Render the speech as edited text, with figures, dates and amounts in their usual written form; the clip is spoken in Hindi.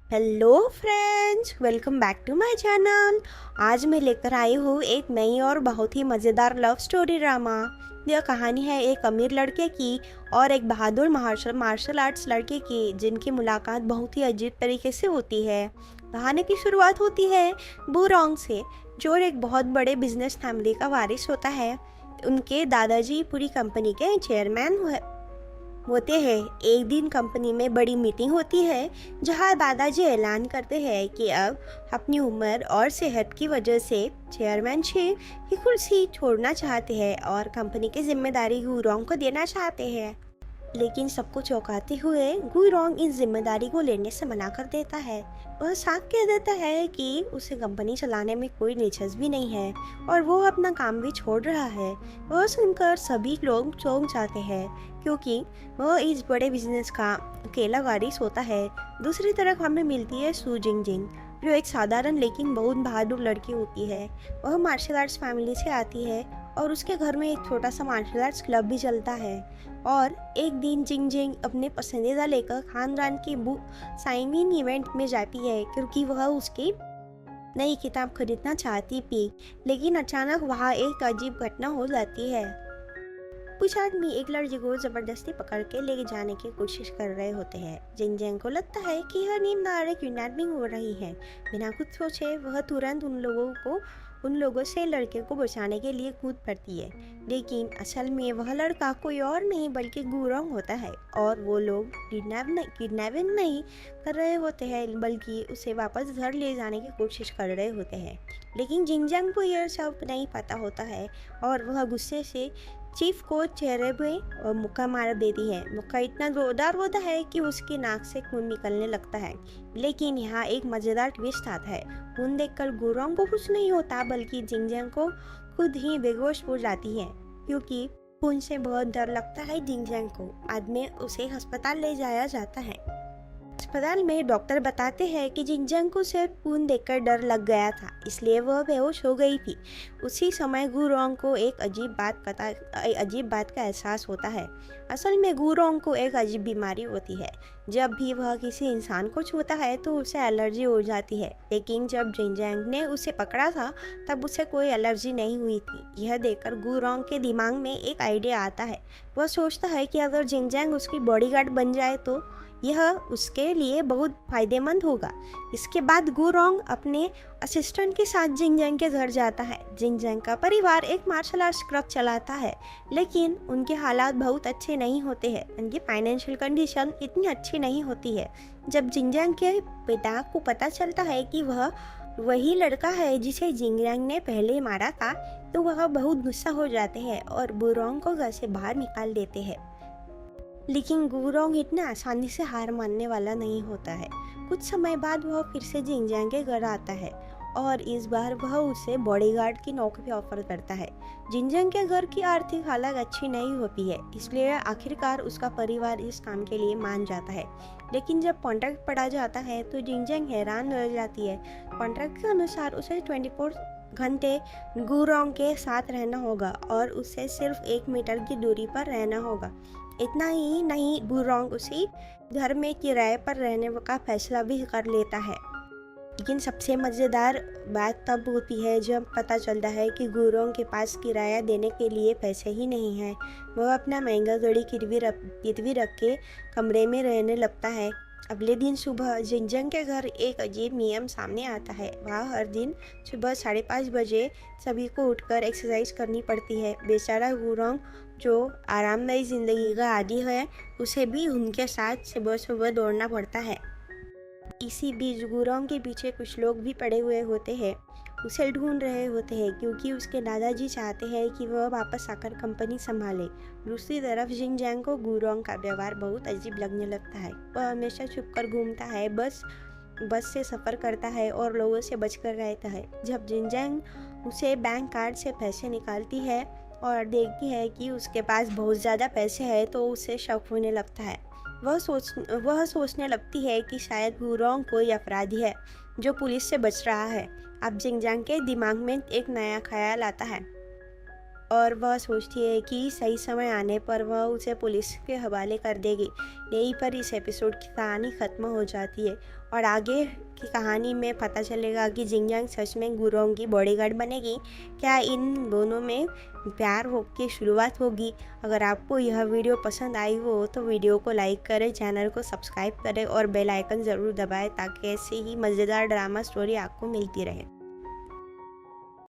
Hello friends, welcome back to my channel. आज मैं लेकर आई हूँ एक नई और बहुत ही मज़ेदार लव स्टोरी ड्रामा। यह कहानी है एक अमीर लड़के की और एक बहादुर मार्शल आर्ट्स लड़के की, जिनकी मुलाकात बहुत ही अजीब तरीके से होती है। कहानी की शुरुआत होती है बुरोंग से, जो एक बहुत बड़े बिजनेस फैमिली का वारिस होता है। उनके दादाजी पूरी कंपनी के चेयरमैन होते हैं। एक दिन कंपनी में बड़ी मीटिंग होती है, जहां दादाजी ऐलान करते हैं कि अब अपनी उम्र और सेहत की वजह से चेयरमैनशिप की कुर्सी छोड़ना चाहते हैं और कंपनी की जिम्मेदारी गुरोंग को देना चाहते हैं। लेकिन सबको चौंकाते हुए गुरोंग इस जिम्मेदारी को लेने से मना कर देता है। वह साफ कह देता है कि उसे कंपनी चलाने में कोई दिलचस्पी नहीं है और वो अपना काम भी छोड़ रहा है। वह सुनकर सभी लोग चौंक जाते हैं, क्योंकि वह इस बड़े बिजनेस का अकेला वारिस होता है। दूसरी तरफ हमें मिलती है सू जिंग जिंग, जो एक साधारण लेकिन बहुत बहादुर लड़की होती है। वह मार्शल आर्ट्स फैमिली से आती है और उसके घर में एक छोटा सा मार्शल आर्ट्स क्लब भी चलता है। और एक दिन जिंग जिंग अपने पसंदीदा लेकर खानदान की बुक साइनिंग इवेंट में जाती है, क्योंकि वह उसकी नई किताब खरीदना चाहती थी। लेकिन अचानक वहाँ एक अजीब घटना हो जाती है। कुछ आदमी एक लड़की को जबरदस्ती पकड़ के ले जाने की कोशिश कर रहे होते हैं। जिंग जिंग को लगता है कि यह नींद आ रही किडनैपिंग हो रही है। बिना कुछ सोचे वह तुरंत उन लोगों से लड़के को बचाने के लिए कूद पड़ती है। लेकिन असल में वह लड़का कोई और नहीं बल्कि गुरोंग होता है, और वो लोग किडनैपिंग नहीं कर रहे होते हैं, बल्कि उसे वापस घर ले जाने की कोशिश कर रहे होते हैं। लेकिन जिंगजंग को यह सब नहीं पता होता है और वह गुस्से से चीफ को चेहरे पे मुक्का मार देती है। मुक्का इतना जोरदार होता है कि उसकी नाक से खून निकलने लगता है। लेकिन यहाँ एक मज़ेदार ट्विस्ट आता है। खून देखकर गुरोंग को कुछ नहीं होता, बल्कि जिंगजंग को खुद ही बेहोश हो जाती है, क्योंकि खून से बहुत डर लगता है जिंगजंग को। बाद में उसे अस्पताल ले जाया जाता है। अस्पताल में डॉक्टर बताते हैं कि जिंगजंग को सिर्फ खून देखकर डर लग गया था, इसलिए वह बेहोश हो गई थी। उसी समय गुरोंग को एक अजीब बात का एहसास होता है। असल में गुरोंग को एक अजीब बीमारी होती है। जब भी वह किसी इंसान को छूता है तो उसे एलर्जी हो जाती है। लेकिन जब जिंगजंग ने उसे पकड़ा था तब उसे कोई एलर्जी नहीं हुई थी। यह देखकर गुरोंग के दिमाग में एक आइडिया आता है। वह सोचता है कि अगर जिंगजंग उसकी बॉडीगार्ड बन जाए तो यह उसके लिए बहुत फायदेमंद होगा। इसके बाद गुरोंग अपने असिस्टेंट के साथ जिंगजंग के घर जाता है। जिंगजंग का परिवार एक मार्शल आर्ट्स क्लब चलाता है, लेकिन उनके हालात बहुत अच्छे नहीं होते हैं। उनकी फाइनेंशियल कंडीशन इतनी अच्छी नहीं होती है। जब जिंगजंग के पिता को पता चलता है कि वह वही लड़का है जिसे जिंगजंग ने पहले मारा था, तो वह बहुत गुस्सा हो जाते हैं और गुरोंग को घर से बाहर निकाल देते हैं। लेकिन गुरोंग इतना आसानी से हार मानने वाला नहीं होता है। कुछ समय बाद वह फिर से जिंगजंग के घर आता है और इस बार वह उसे बॉडीगार्ड की नौकरी ऑफर करता है। जिंगजंग के घर की आर्थिक हालत अच्छी नहीं होती है, इसलिए आखिरकार उसका परिवार इस काम के लिए मान जाता है। लेकिन जब कॉन्ट्रैक्ट पढ़ा जाता है तो जिंगजंग हैरान रह जाती है। कॉन्ट्रैक्ट के अनुसार उसे 24 घंटे गुरोंग के साथ रहना होगा और उसे सिर्फ 1 मीटर की दूरी पर रहना होगा। इतना ही नहीं, गुरोंग उसी घर में किराए पर रहने का फैसला भी कर लेता है। लेकिन सबसे मज़ेदार बात तब होती है जब पता चलता है कि गुरोंग के पास किराया देने के लिए पैसे ही नहीं है। वह अपना महंगा घड़ी गिरवी रख के कमरे में रहने लगता है। अगले दिन सुबह जिंगजंग के घर एक अजीब नियम सामने आता है। वहाँ हर दिन सुबह 5:30 बजे सभी को उठकर एक्सरसाइज करनी पड़ती है। बेचारा गुरोंग, जो आरामदायी ज़िंदगी का आदी है, उसे भी उनके साथ सुबह सुबह दौड़ना पड़ता है। इसी बीच गुरोंग के पीछे कुछ लोग भी पड़े हुए होते हैं, उसे ढूंढ रहे होते हैं, क्योंकि उसके दादाजी चाहते हैं कि वह वापस आकर कंपनी संभाले। दूसरी तरफ जिंगजंग को गुरोंग का व्यवहार बहुत अजीब लगने लगता है। वह हमेशा छुपकर घूमता है, बस से सफ़र करता है और लोगों से बचकर रहता है। जब जिंगजंग उसे बैंक कार्ड से पैसे निकालती है और देखती है कि उसके पास बहुत ज़्यादा पैसे हैं, तो उसे शक होने लगता है। वह सोचने लगती है कि शायद गुरोंग कोई अपराधी है जो पुलिस से बच रहा है। अब जिंगजंग के दिमाग में एक नया ख्याल आता है और वह सोचती है कि सही समय आने पर वह उसे पुलिस के हवाले कर देगी। यहीं पर इस एपिसोड की कहानी ख़त्म हो जाती है और आगे की कहानी में पता चलेगा कि जिंगयांग सच में गुरोंग की बॉडीगार्ड बनेगी। क्या इन दोनों में प्यार हो की शुरुआत होगी? अगर आपको यह वीडियो पसंद आई हो तो वीडियो को लाइक करें, चैनल को सब्सक्राइब करें और बेल आइकन ज़रूर दबाएं ताकि ऐसी ही मज़ेदार ड्रामा स्टोरी आपको मिलती रहे।